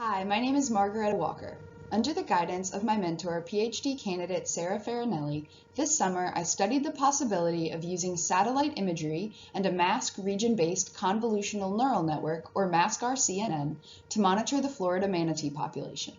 Hi, my name is Margaret Walker. Under the guidance of my mentor, PhD candidate Sarah Farinelli, this summer I studied the possibility of using satellite imagery and a mask region-based convolutional neural network, or MASC-CNN, to monitor the Florida manatee population.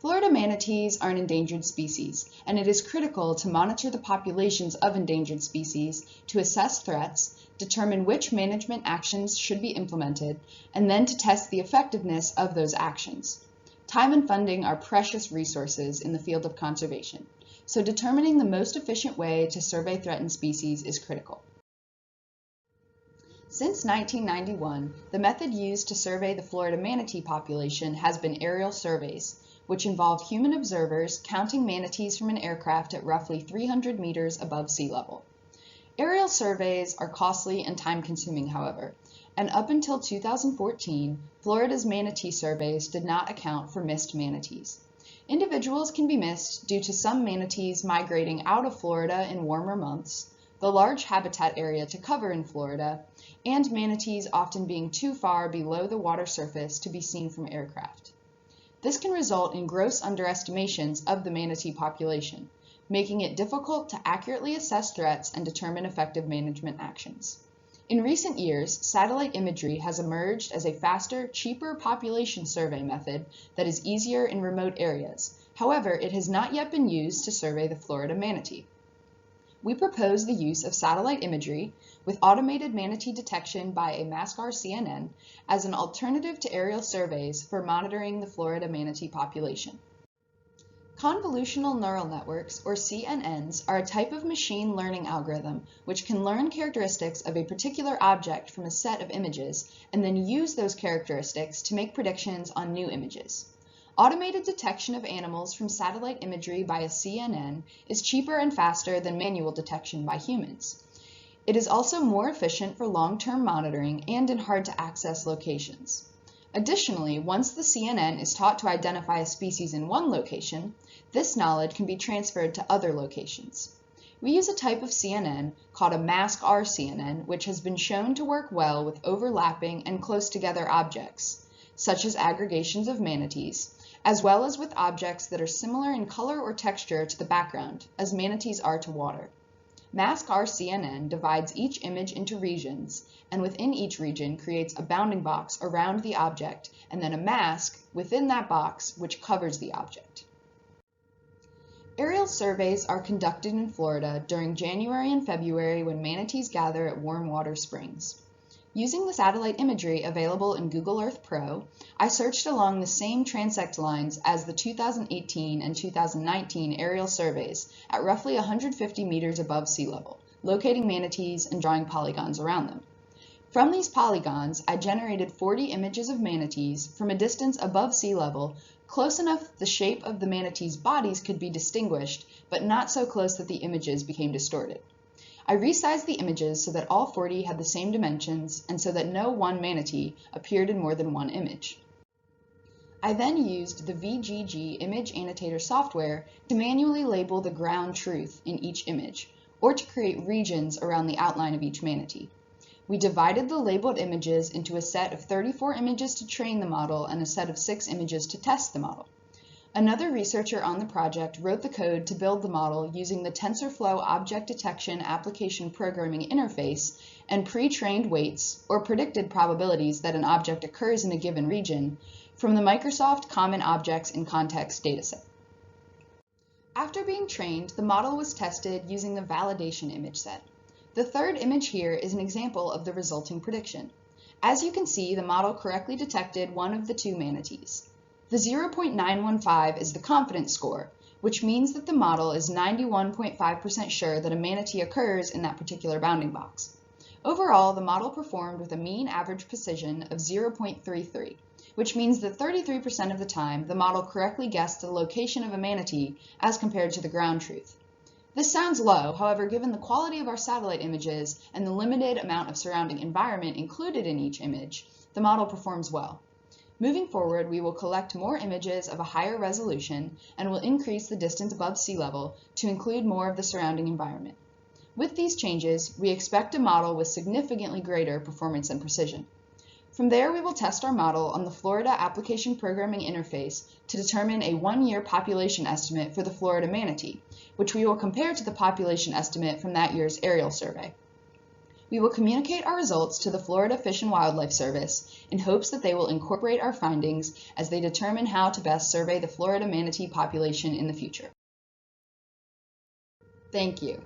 Florida manatees are an endangered species, and it is critical to monitor the populations of endangered species to assess threats, determine which management actions should be implemented, and then to test the effectiveness of those actions. Time and funding are precious resources in the field of conservation, so determining the most efficient way to survey threatened species is critical. Since 1991, the method used to survey the Florida manatee population has been aerial surveys, which involve human observers counting manatees from an aircraft at roughly 300 meters above sea level. Aerial surveys are costly and time-consuming, however, and up until 2014, Florida's manatee surveys did not account for missed manatees. Individuals can be missed due to some manatees migrating out of Florida in warmer months, the large habitat area to cover in Florida, and manatees often being too far below the water surface to be seen from aircraft. This can result in gross underestimations of the manatee population, making it difficult to accurately assess threats and determine effective management actions. In recent years, satellite imagery has emerged as a faster, cheaper population survey method that is easier in remote areas. However, it has not yet been used to survey the Florida manatee. We propose the use of satellite imagery with automated manatee detection by a MASC-CNN as an alternative to aerial surveys for monitoring the Florida manatee population. Convolutional neural networks, or CNNs, are a type of machine learning algorithm which can learn characteristics of a particular object from a set of images and then use those characteristics to make predictions on new images. Automated detection of animals from satellite imagery by a CNN is cheaper and faster than manual detection by humans. It is also more efficient for long-term monitoring and in hard-to-access locations. Additionally, once the CNN is taught to identify a species in one location, this knowledge can be transferred to other locations. We use a type of CNN called a MASC-CNN, which has been shown to work well with overlapping and close together objects, such as aggregations of manatees, as well as with objects that are similar in color or texture to the background, as manatees are to water. MASC-CNN divides each image into regions, and within each region creates a bounding box around the object, and then a mask within that box which covers the object. Aerial surveys are conducted in Florida during January and February when manatees gather at warm water springs. Using the satellite imagery available in Google Earth Pro, I searched along the same transect lines as the 2018 and 2019 aerial surveys at roughly 150 meters above sea level, locating manatees and drawing polygons around them. From these polygons, I generated 40 images of manatees from a distance above sea level, close enough the shape of the manatees' bodies could be distinguished, but not so close that the images became distorted. I resized the images so that all 40 had the same dimensions and so that no one manatee appeared in more than one image. I then used the VGG image annotator software to manually label the ground truth in each image, or to create regions around the outline of each manatee. We divided the labeled images into a set of 34 images to train the model and a set of 6 images to test the model. Another researcher on the project wrote the code to build the model using the TensorFlow Object Detection Application Programming Interface and pre-trained weights, or predicted probabilities that an object occurs in a given region, from the Microsoft Common Objects in Context dataset. After being trained, the model was tested using the validation image set. The third image here is an example of the resulting prediction. As you can see, the model correctly detected one of the 2 manatees. The 0.915 is the confidence score, which means that the model is 91.5% sure that a manatee occurs in that particular bounding box. Overall, the model performed with a mean average precision of 0.33, which means that 33% of the time the model correctly guessed the location of a manatee as compared to the ground truth. This sounds low, however, given the quality of our satellite images and the limited amount of surrounding environment included in each image, the model performs well. Moving forward, we will collect more images of a higher resolution and will increase the distance above sea level to include more of the surrounding environment. With these changes, we expect a model with significantly greater performance and precision. From there, we will test our model on the Florida Application Programming Interface to determine a one-year population estimate for the Florida manatee, which we will compare to the population estimate from that year's aerial survey. We will communicate our results to the Florida Fish and Wildlife Service in hopes that they will incorporate our findings as they determine how to best survey the Florida manatee population in the future. Thank you.